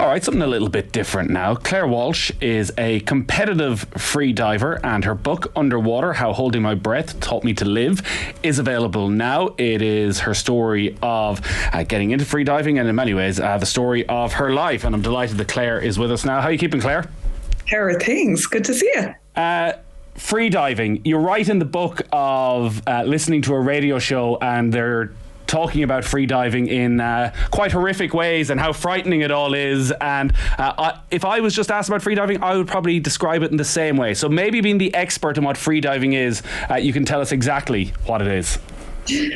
right, something a little bit different now. Claire Walsh is a competitive free diver, and her book, Underwater, How Holding My Breath Taught Me to Live, is available now. It is her story of getting into free diving, and in many ways, the story of her life. And I'm delighted that Claire is with us now. How are you keeping, Claire? How are things? Good to see you. Free diving. You write in the book of listening to a radio show, and they're talking about free diving in quite horrific ways and how frightening it all is. And if I was just asked about free diving, I would probably describe it in the same way. So maybe being the expert in what free diving is, you can tell us exactly what it is.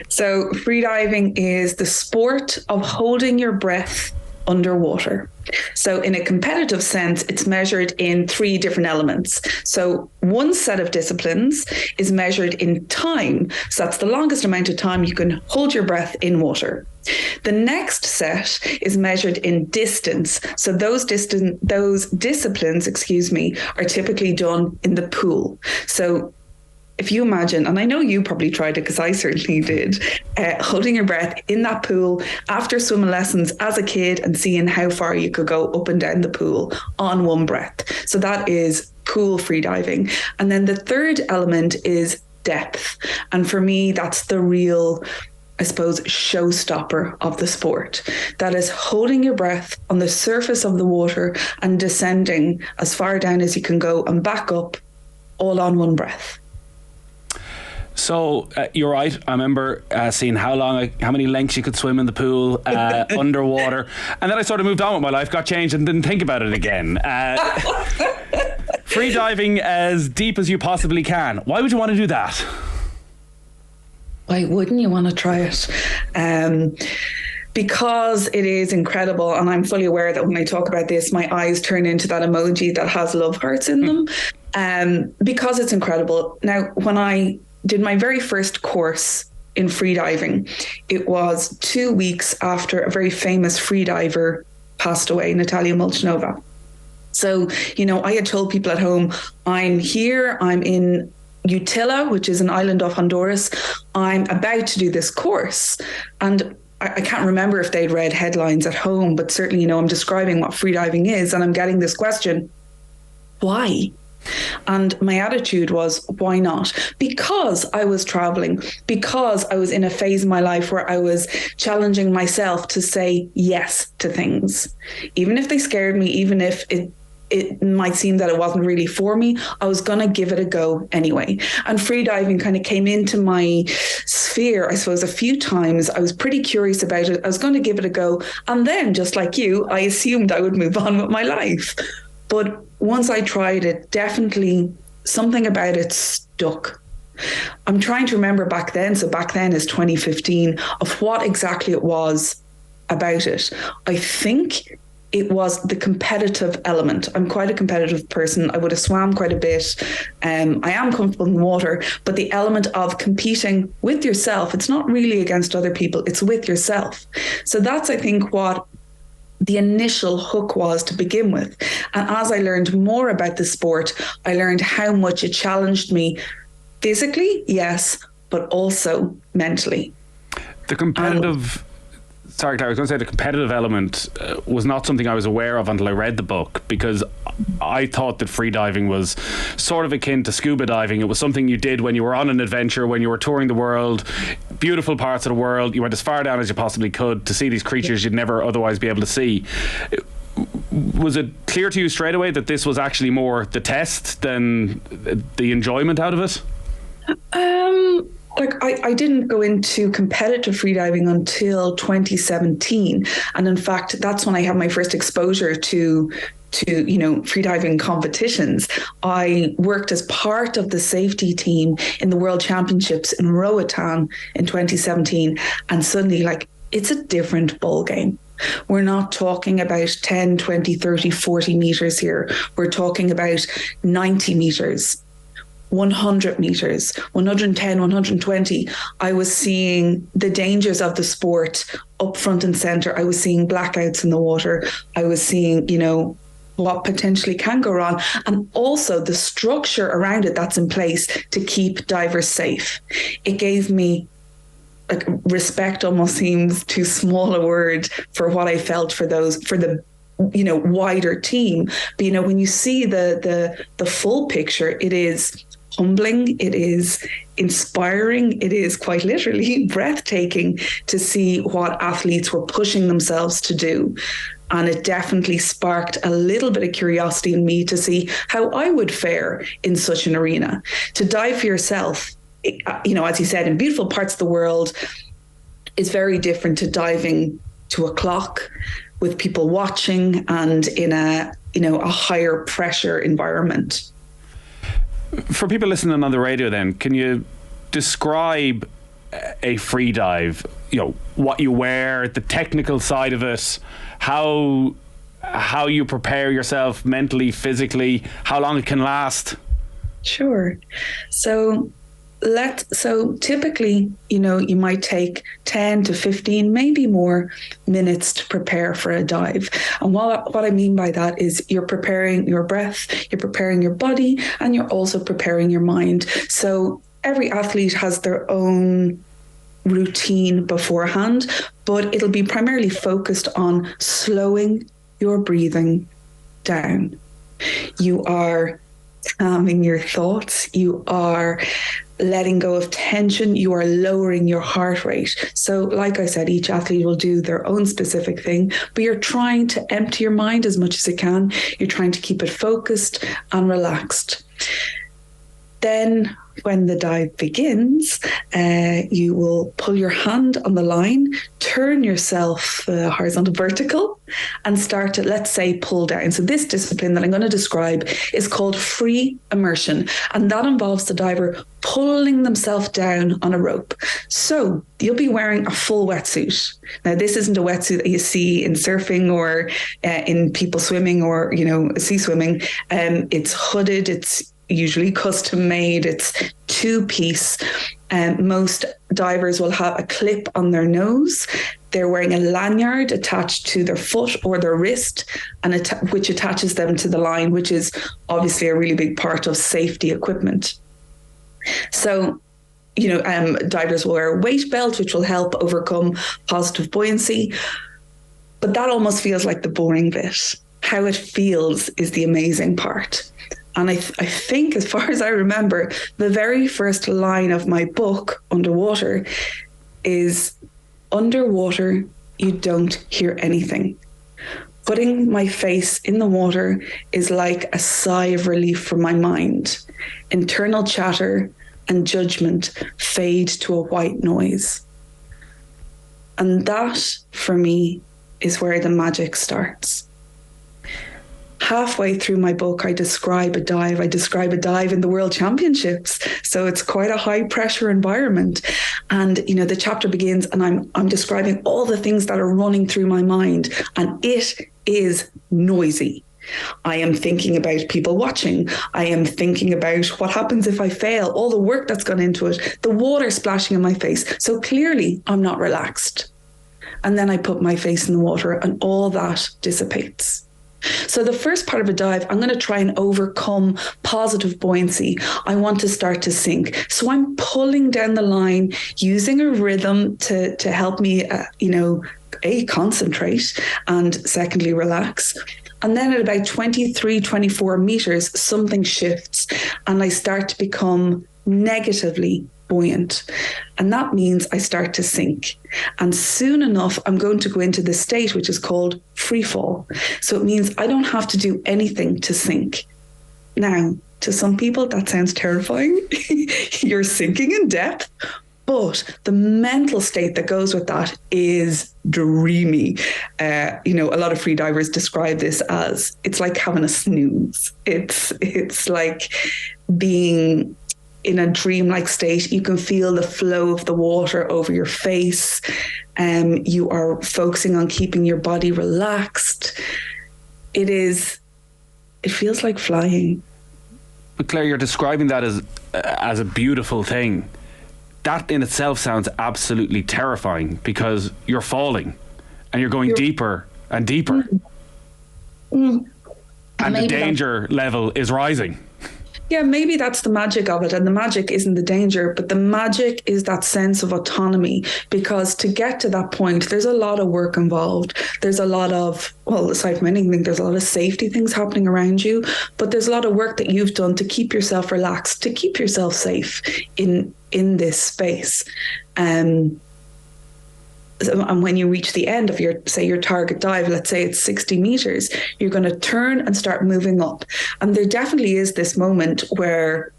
So free diving is the sport of holding your breath underwater. So in a competitive sense, it's measured in 3 different elements. So one set of disciplines is measured in time. So that's the longest amount of time you can hold your breath in water. The next set is measured in distance. So those disciplines, are typically done in the pool. So if you imagine, and I know you probably tried it because I certainly did, holding your breath in that pool after swimming lessons as a kid and seeing how far you could go up and down the pool on one breath. So that is pool free diving. And then the third element is depth. And for me, that's the real, I suppose, showstopper of the sport. That is holding your breath on the surface of the water and descending as far down as you can go and back up, all on one breath. So you're right. I remember seeing how many lengths you could swim in the pool underwater, and then I sort of moved on with my life, got changed, and didn't think about it again. Free diving as deep as you possibly can. Why would you want to do that? Why wouldn't you want to try it? Because it is incredible, and I'm fully aware that when I talk about this, my eyes turn into that emoji that has love hearts in them. Because it's incredible. Now, when I did my very first course in freediving, it was 2 weeks after a very famous freediver passed away, Natalia Molchanova. So, I had told people at home, I'm here, I'm in Utila, which is an island off Honduras. I'm about to do this course. And I can't remember if they'd read headlines at home, but certainly, I'm describing what freediving is, and I'm getting this question, why? And my attitude was, why not? Because I was traveling, because I was in a phase in my life where I was challenging myself to say yes to things. Even if they scared me, even if it might seem that it wasn't really for me, I was going to give it a go anyway. And freediving kind of came into my sphere, I suppose, a few times. I was pretty curious about it. I was going to give it a go. And then, just like you, I assumed I would move on with my life. But once I tried it, definitely something about it stuck. I'm trying to remember back then, so back then is 2015, of what exactly it was about it. I think it was the competitive element. I'm quite a competitive person. I would have swam quite a bit. I am comfortable in water, but the element of competing with yourself, it's not really against other people, it's with yourself. So that's, I think, what the initial hook was to begin with. And as I learned more about the sport, I learned how much it challenged me physically, yes, but also mentally. The competitive... Sorry, Claire, I was going to say the competitive element was not something I was aware of until I read the book, because I thought that freediving was sort of akin to scuba diving. It was something you did when you were on an adventure, when you were touring the world, beautiful parts of the world. You went as far down as you possibly could to see these creatures you'd never otherwise be able to see. Was it clear to you straight away that this was actually more the test than the enjoyment out of it? I didn't go into competitive freediving until 2017. And in fact, that's when I had my first exposure to freediving competitions. I worked as part of the safety team in the World Championships in Roatan in 2017. And suddenly, it's a different ball game. We're not talking about 10, 20, 30, 40 meters here. We're talking about 90 meters. 100 meters, 110, 120. I was seeing the dangers of the sport up front and center. I was seeing blackouts in the water. I was seeing, what potentially can go wrong. And also the structure around it that's in place to keep divers safe. It gave me, respect almost seems too small a word for what I felt for the wider team. But when you see the full picture, it is humbling, it is inspiring, it is quite literally breathtaking to see what athletes were pushing themselves to do. And it definitely sparked a little bit of curiosity in me to see how I would fare in such an arena. To dive for yourself, as you said, in beautiful parts of the world, is very different to diving to a clock with people watching and in a higher pressure environment. For people listening on the radio then, can you describe a free dive, what you wear, the technical side of it, how you prepare yourself mentally, physically, how long it can last? Sure. So typically, you might take 10 to 15, maybe more minutes to prepare for a dive. And what I mean by that is you're preparing your breath, you're preparing your body, and you're also preparing your mind. So every athlete has their own routine beforehand, but it'll be primarily focused on slowing your breathing down. You are calming your thoughts. You are letting go of tension. You are lowering your heart rate. So like I said, each athlete will do their own specific thing, but you're trying to empty your mind as much as you can. You're trying to keep it focused and relaxed. Then when the dive begins, you will pull your hand on the line, turn yourself horizontal vertical, and start to, let's say, pull down. So this discipline that I'm going to describe is called free immersion, and that involves the diver pulling themselves down on a rope. So you'll be wearing a full wetsuit. Now, this isn't a wetsuit that you see in surfing or in people swimming or, sea swimming. It's hooded, it's usually custom made, it's 2-piece. Most divers will have a clip on their nose. They're wearing a lanyard attached to their foot or their wrist, and which attaches them to the line, which is obviously a really big part of safety equipment. So, divers will wear a weight belt, which will help overcome positive buoyancy. But that almost feels like the boring bit. How it feels is the amazing part. And I think, as far as I remember, the very first line of my book, Underwater, is, underwater, you don't hear anything. Putting my face in the water is like a sigh of relief from my mind. Internal chatter and judgment fade to a white noise. And that, for me, is where the magic starts. Halfway through my book, I describe a dive. I describe a dive in the World Championships. So it's quite a high pressure environment. And, the chapter begins and I'm describing all the things that are running through my mind. And it is noisy. I am thinking about people watching. I am thinking about what happens if I fail, all the work that's gone into it, the water splashing in my face. So clearly I'm not relaxed. And then I put my face in the water and all that dissipates. So the first part of a dive, I'm going to try and overcome positive buoyancy. I want to start to sink. So I'm pulling down the line, using a rhythm to help me, concentrate, and secondly, relax. And then at about 23, 24 meters, something shifts and I start to become negatively buoyant. And that means I start to sink. And soon enough, I'm going to go into the state which is called free fall. So it means I don't have to do anything to sink. Now, to some people, that sounds terrifying. You're sinking in depth. But the mental state that goes with that is dreamy. A lot of free divers describe this as, it's like having a snooze. It's like being in a dreamlike state. You can feel the flow of the water over your face. You are focusing on keeping your body relaxed. It feels like flying. But Claire, you're describing that as a beautiful thing. That in itself sounds absolutely terrifying because you're falling and you're going deeper and deeper. And the danger level is rising. Yeah, maybe that's the magic of it. And the magic isn't the danger, but the magic is that sense of autonomy. Because to get to that point, there's a lot of work involved. There's a lot of, well, aside from anything, there's a lot of safety things happening around you. But there's a lot of work that you've done to keep yourself relaxed, to keep yourself safe in this space. And when you reach the end of your target dive, let's say it's 60 meters, you're going to turn and start moving up. And there definitely is this moment where,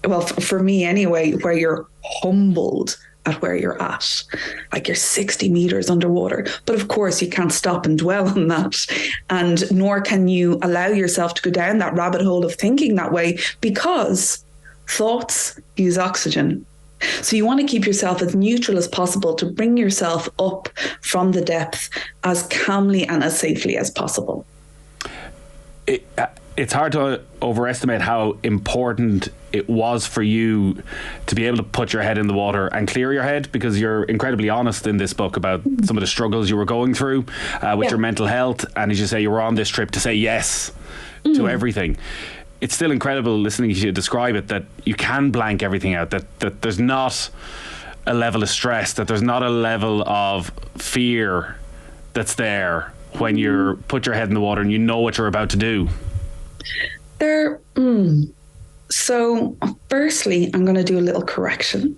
well, for me anyway, where you're humbled at where you're at, like you're 60 meters underwater. But of course, you can't stop and dwell on that. And nor can you allow yourself to go down that rabbit hole of thinking that way, because thoughts use oxygen. So you want to keep yourself as neutral as possible to bring yourself up from the depth as calmly and as safely as possible. It's hard to overestimate how important it was for you to be able to put your head in the water and clear your head, because you're incredibly honest in this book about some of the struggles you were going through with your mental health. And as you say, you were on this trip to say yes to everything. It's still incredible listening to you describe it, that you can blank everything out, that there's not a level of stress, that there's not a level of fear that's there when you're put your head in the water and you know what you're about to do. So firstly, I'm going to do a little correction.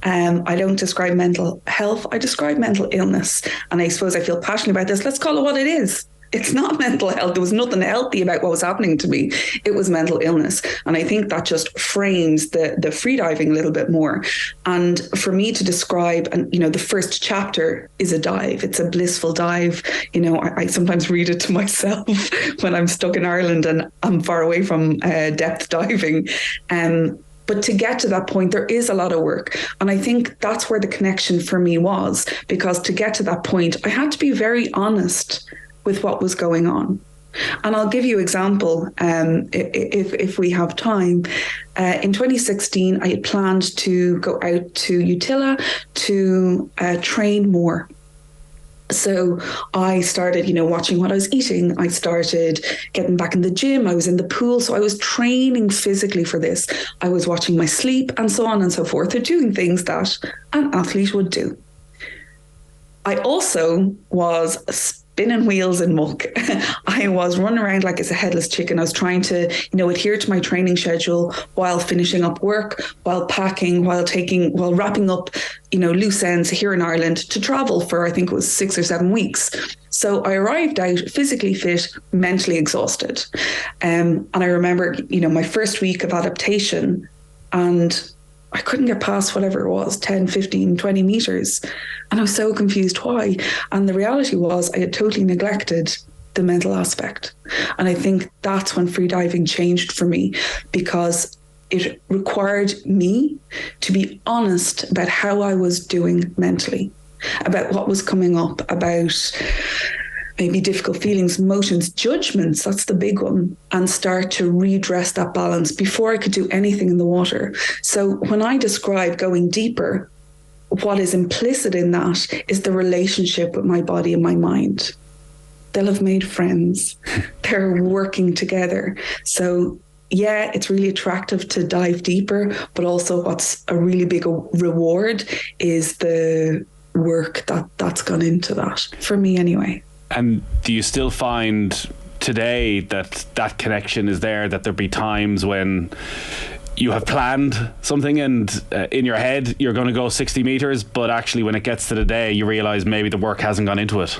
I don't describe mental health, I describe mental illness. And I suppose I feel passionate about this. Let's call it what it is. It's not mental health. There was nothing healthy about what was happening to me. It was mental illness. And I think that just frames the freediving a little bit more. And for me to describe, and the first chapter is a dive. It's a blissful dive. I sometimes read it to myself when I'm stuck in Ireland and I'm far away from depth diving. But to get to that point, there is a lot of work. And I think that's where the connection for me was, because to get to that point, I had to be very honest with what was going on. And I'll give you an example if we have time. In 2016, I had planned to go out to Utila to train more. So I started, watching what I was eating. I started getting back in the gym. I was in the pool. So I was training physically for this. I was watching my sleep and so on and so forth. They're doing things that an athlete would do. I also was spinning wheels in muck. I was running around like it's a headless chicken. I was trying to, adhere to my training schedule while finishing up work, while packing, while wrapping up, loose ends here in Ireland to travel for, I think it was 6 or 7 weeks. So I arrived out physically fit, mentally exhausted. And I remember, my first week of adaptation, and I couldn't get past whatever it was, 10, 15, 20 meters. And I was so confused why. And the reality was I had totally neglected the mental aspect. And I think that's when freediving changed for me, because it required me to be honest about how I was doing mentally, about what was coming up, about maybe difficult feelings, emotions, judgments, that's the big one, and start to redress that balance before I could do anything in the water. So when I describe going deeper, what is implicit in that is the relationship with my body and my mind. They'll have made friends. They're working together. So yeah, it's really attractive to dive deeper, but also what's a really big reward is the work that's gone into that, for me anyway. And do you still find today that connection is there, that there be times when you have planned something and in your head you're going to go 60 meters, but actually when it gets to the day you realize maybe the work hasn't gone into it?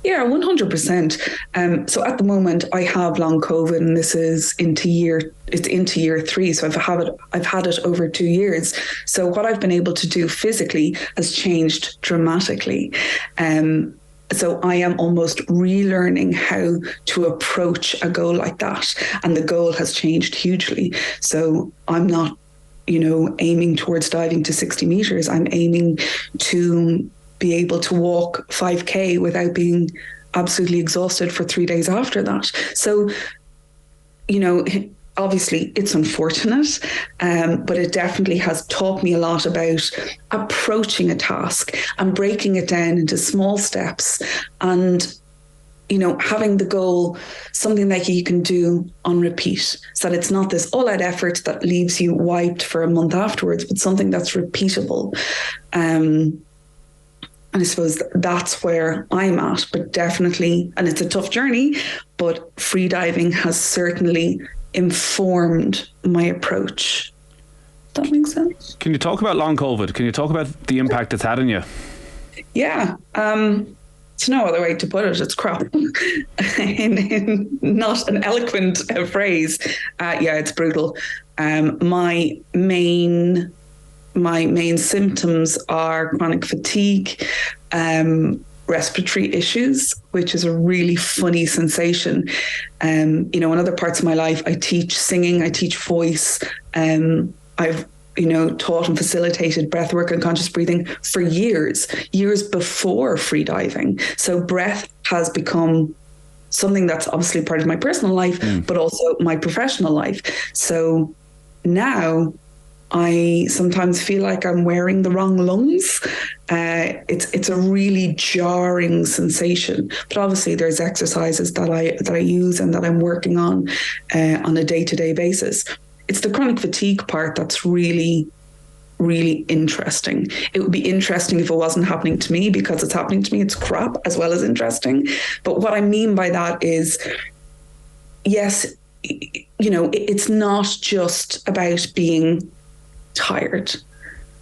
Yeah, 100%. So at the moment I have long COVID, and this is into year 3. So I've had it over 2 years. So what I've been able to do physically has changed dramatically. So I am almost relearning how to approach a goal like that. And the goal has changed hugely. So I'm not, aiming towards diving to 60 meters. I'm aiming to be able to walk 5K without being absolutely exhausted for 3 days after that. So, obviously it's unfortunate, but it definitely has taught me a lot about approaching a task and breaking it down into small steps and having the goal, something that you can do on repeat, so that it's not this all-out effort that leaves you wiped for a month afterwards, but something that's repeatable. And I suppose that's where I'm at, but definitely, and it's a tough journey, but freediving has certainly informed my approach. Does that make sense? Can you talk about long COVID? Can you talk about the impact it's had on you? Yeah. There's no other way to put it. It's crap. in not an eloquent phrase. Yeah, it's brutal. My main symptoms are chronic fatigue, respiratory issues, which is a really funny sensation. In other parts of my life, I teach singing, I teach voice. I've taught and facilitated breathwork and conscious breathing for years before freediving. So breath has become something that's obviously part of my personal life, but also my professional life. So now I sometimes feel like I'm wearing the wrong lungs. It's a really jarring sensation. But obviously there's exercises that I use and that I'm working on a day-to-day basis. It's the chronic fatigue part that's really, really interesting. It would be interesting if it wasn't happening to me, because it's happening to me. It's crap as well as interesting. But what I mean by that is, yes, it's not just about being tired.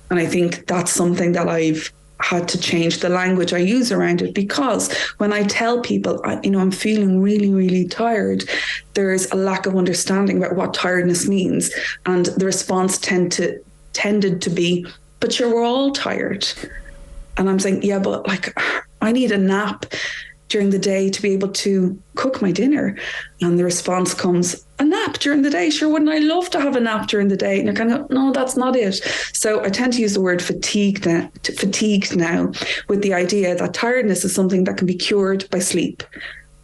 And I think that's something that I've had to change the language I use around it, because when I tell people, I'm feeling really, really tired, there's a lack of understanding about what tiredness means. And the response tended to be, but we're all tired. And I'm saying, yeah, but I need a nap during the day to be able to cook my dinner. And the response comes, a nap during the day? Sure, wouldn't I love to have a nap during the day? And you're kind of, no, that's not it. So I tend to use the word fatigued now, with the idea that tiredness is something that can be cured by sleep.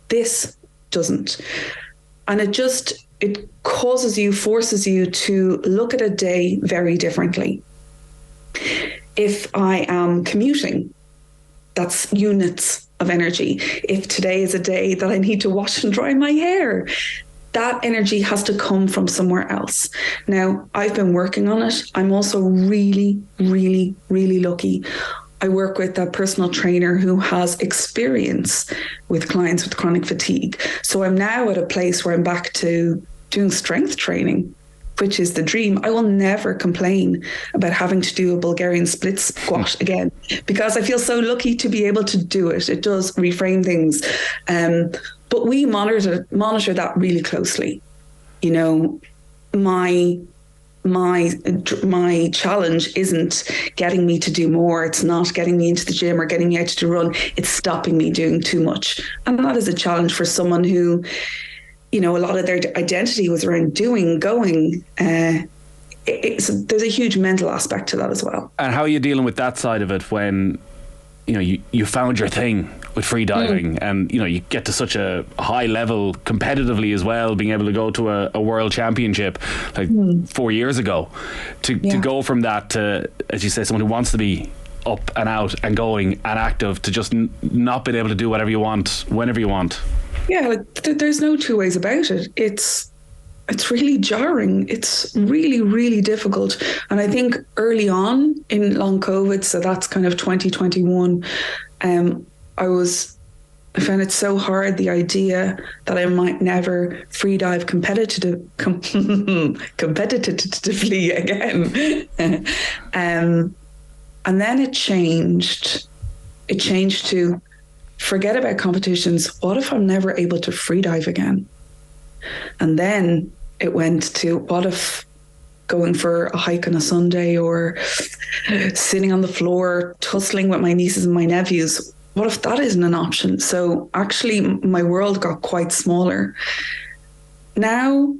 This doesn't. And it forces you to look at a day very differently. If I am commuting, that's units of energy. If today is a day that I need to wash and dry my hair, that energy has to come from somewhere else. Now, I've been working on it. I'm also really, really, really lucky. I work with a personal trainer who has experience with clients with chronic fatigue. So I'm now at a place where I'm back to doing strength training, which is the dream. I will never complain about having to do a Bulgarian split squat again, because I feel so lucky to be able to do it. It does reframe things. But we monitor that really closely. My challenge isn't getting me to do more. It's not getting me into the gym or getting me out to run. It's stopping me doing too much. And that is a challenge for someone who, a lot of their identity was around doing, going. There's a huge mental aspect to that as well. And how are you dealing with that side of it when, you found your thing with freediving, and you get to such a high level competitively as well, being able to go to a world championship 4 years ago, to go from that to, as you say, someone who wants to be up and out and going and active, to just not being able to do whatever you want whenever you want. Yeah, there's no two ways about it. It's really jarring. It's really, really difficult. And I think early on in long COVID, so that's kind of 2021, I found it so hard, the idea that I might never freedive competitively again. And then it changed. It changed to, forget about competitions. What if I'm never able to freedive again? And then it went to, what if going for a hike on a Sunday, or sitting on the floor tussling with my nieces and my nephews, what if that isn't an option? So actually my world got quite smaller. Now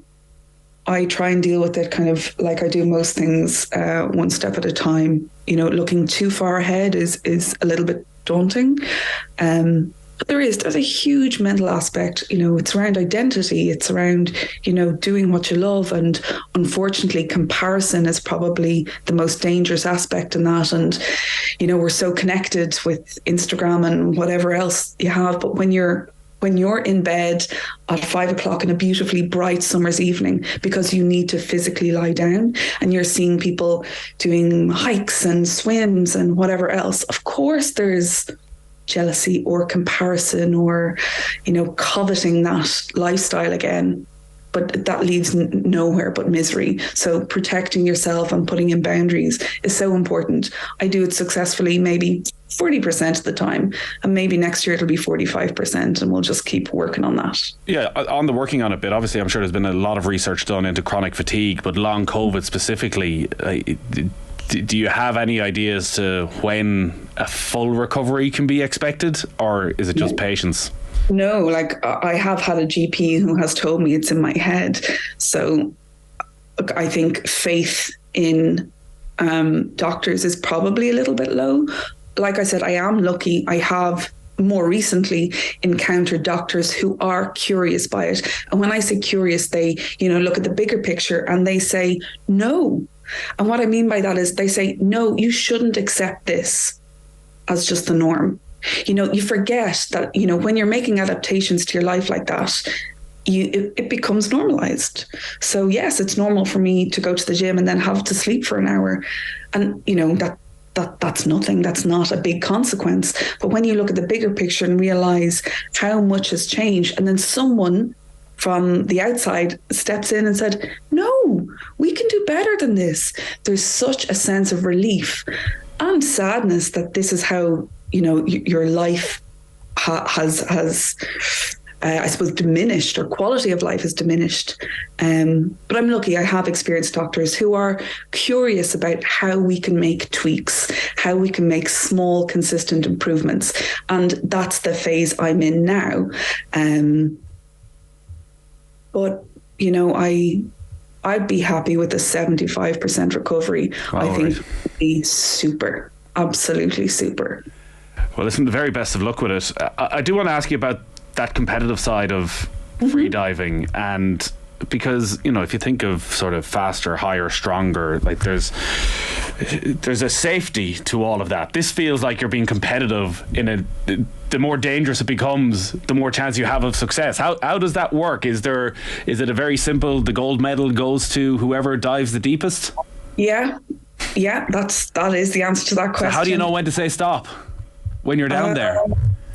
I try and deal with it kind of like I do most things, one step at a time. Looking too far ahead is a little bit daunting. But there's a huge mental aspect. It's around identity. It's around, doing what you love. And unfortunately, comparison is probably the most dangerous aspect in that. And, we're so connected with Instagram and whatever else you have. But when you're when you're in bed at 5 o'clock on a beautifully bright summer's evening because you need to physically lie down, and you're seeing people doing hikes and swims and whatever else, of course there's jealousy or comparison or, coveting that lifestyle again. But that leads nowhere but misery. So protecting yourself and putting in boundaries is so important. I do it successfully maybe 40% of the time, and maybe next year it'll be 45%, and we'll just keep working on that. Yeah, on the working on it bit, obviously I'm sure there's been a lot of research done into chronic fatigue, but long COVID specifically, do you have any ideas to when a full recovery can be expected, or is it just patience? No, I have had a GP who has told me it's in my head. So look, I think faith in doctors is probably a little bit low. Like I said, I am lucky. I have more recently encountered doctors who are curious by it. And when I say curious, they, look at the bigger picture and they say, no. And what I mean by that is they say, no, you shouldn't accept this as just the norm. You forget that, when you're making adaptations to your life like that, it becomes normalized. So yes, it's normal for me to go to the gym and then have to sleep for an hour. And, that's nothing. That's not a big consequence. But when you look at the bigger picture and realize how much has changed, and then someone from the outside steps in and said, no, we can do better than this. There's such a sense of relief and sadness that this is how your life has I suppose diminished, or quality of life has diminished. But I'm lucky. I have experienced doctors who are curious about how we can make tweaks, how we can make small, consistent improvements. And that's the phase I'm in now. But, I'd be happy with a 75% recovery. I think it would be super, absolutely super. Well, listen, the very best of luck with it. I do want to ask you about that competitive side of freediving, and because, if you think of sort of faster, higher, stronger, like there's a safety to all of that. This feels like you're being competitive the more dangerous it becomes, the more chance you have of success. How does that work? Is it a very simple, the gold medal goes to whoever dives the deepest? Yeah, that is the answer to that question. So how do you know when to say stop when you're down there?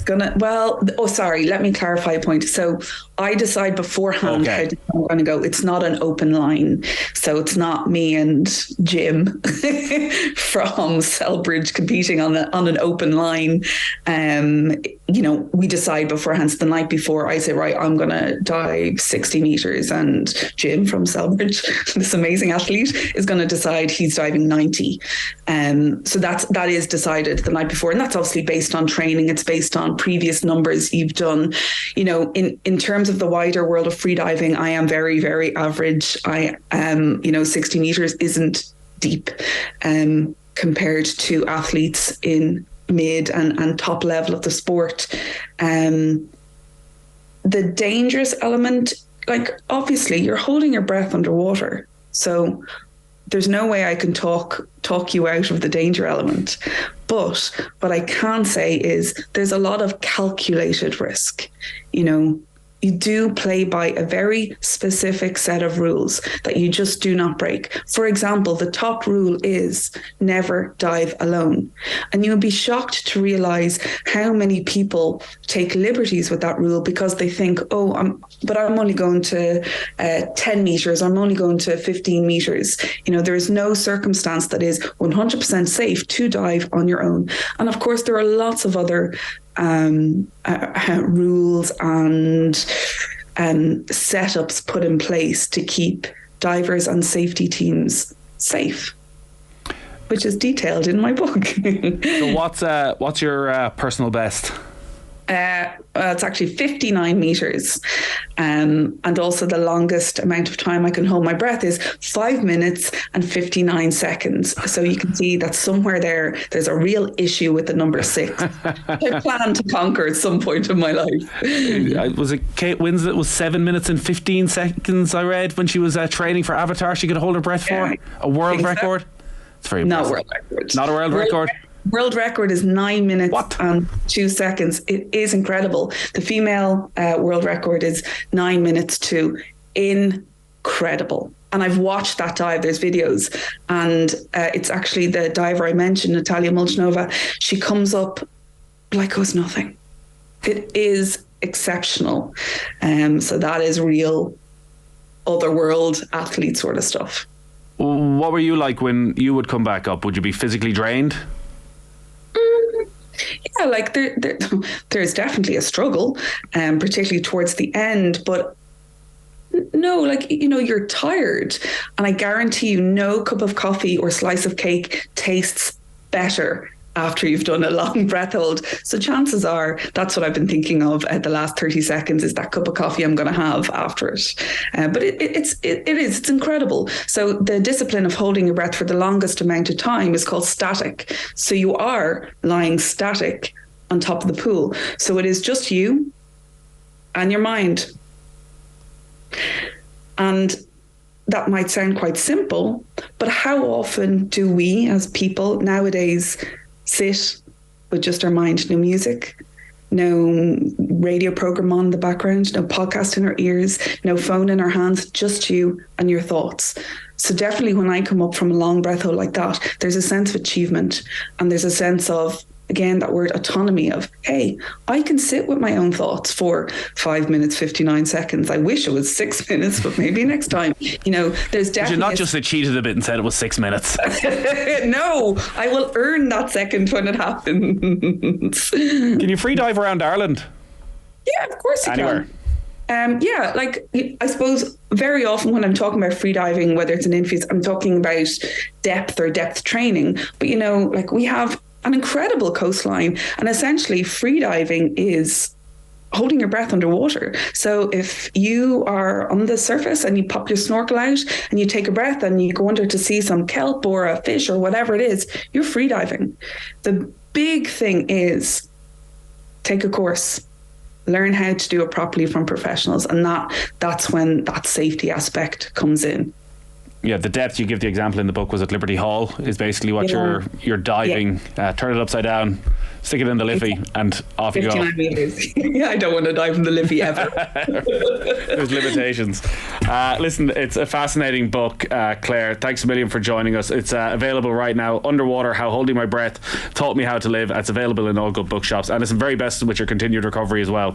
Let me clarify a point. So I decide beforehand how I'm going to go. It's not an open line. So it's not me and Jim from Selbridge competing on an open line. We decide beforehand. So the night before, I say, right, I'm going to dive 60 meters, and Jim from Selbridge, this amazing athlete, is going to decide he's diving 90. So that is decided the night before, and that's obviously based on training. It's based on previous numbers you've done. In terms of the wider world of freediving, I am very, very average. I am, 60 meters isn't deep compared to athletes in mid and top level of the sport. The dangerous element, obviously you're holding your breath underwater. So there's no way I can talk you out of the danger element. But what I can say is there's a lot of calculated risk. You do play by a very specific set of rules that you just do not break. For example, the top rule is never dive alone. And you'll be shocked to realize how many people take liberties with that rule because they think, I'm only going to 10 meters, I'm only going to 15 meters. There is no circumstance that is 100% safe to dive on your own. And of course, there are lots of other rules and setups put in place to keep divers and safety teams safe, which is detailed in my book. So what's your personal best? It's actually 59 meters. And also the longest amount of time I can hold my breath is 5 minutes and 59 seconds. So you can see that somewhere there's a real issue with the number 6. I plan to conquer at some point in my life. Was it Kate Winslet was 7 minutes and 15 seconds, I read, when she was training for Avatar, she could hold her breath for? A world record? It's very impressive. Not world record. Not a world record? World record is 9 minutes What? and 2 seconds. It is incredible. The female world record is 9 minutes 2. Incredible. And I've watched that dive. There's videos. And it's actually the diver I mentioned, Natalia Molchanova. She comes up like it was nothing. It is exceptional. So that is real other world athlete sort of stuff. What were you like when you would come back up? Would you be physically drained? Yeah, like there's definitely a struggle, particularly towards the end. But no, like, you know, you're tired. And I guarantee you no cup of coffee or slice of cake tastes better after you've done a long breath hold. So chances are that's what I've been thinking of at the last 30 seconds is that cup of coffee I'm going to have after it. But it's incredible. So the discipline of holding your breath for the longest amount of time is called static. So you are lying static on top of the pool. So it is just you and your mind. And that might sound quite simple, but how often do we as people nowadays sit with just our mind, no music, no radio program on in the background, no podcast in our ears, no phone in our hands, just you and your thoughts. So definitely when I come up from a long breath hold like that, there's a sense of achievement and there's a sense of, again, that word autonomy of, hey, I can sit with my own thoughts for 5 minutes, 59 seconds. I wish it was 6 minutes, but maybe next time. You know, there's definitely... You're not just cheated a bit and said it was 6 minutes. No, I will earn that second when it happens. Can you free dive around Ireland? Yeah, of course you Anywhere? Can. Yeah, like I suppose very often when I'm talking about freediving, whether it's an interview, I'm talking about depth or depth training. But, you know, like we have an incredible coastline, and essentially freediving is holding your breath underwater. So if you are on the surface and you pop your snorkel out and you take a breath and you go under to see some kelp or a fish or whatever it is, you're freediving. The big thing is take a course, learn how to do it properly from professionals, and that's when that safety aspect comes in. Yeah, the depth you give the example in the book was at Liberty Hall is basically what you're diving. Turn it upside down, stick it in the liffey, and off you go. 59 meters. Yeah, I don't want to dive in the liffey ever. There's limitations. Listen, it's a fascinating book, Claire. Thanks a million for joining us. It's available right now. Underwater: How Holding My Breath Taught Me How to Live. It's available in all good bookshops, and it's the very best with your continued recovery as well.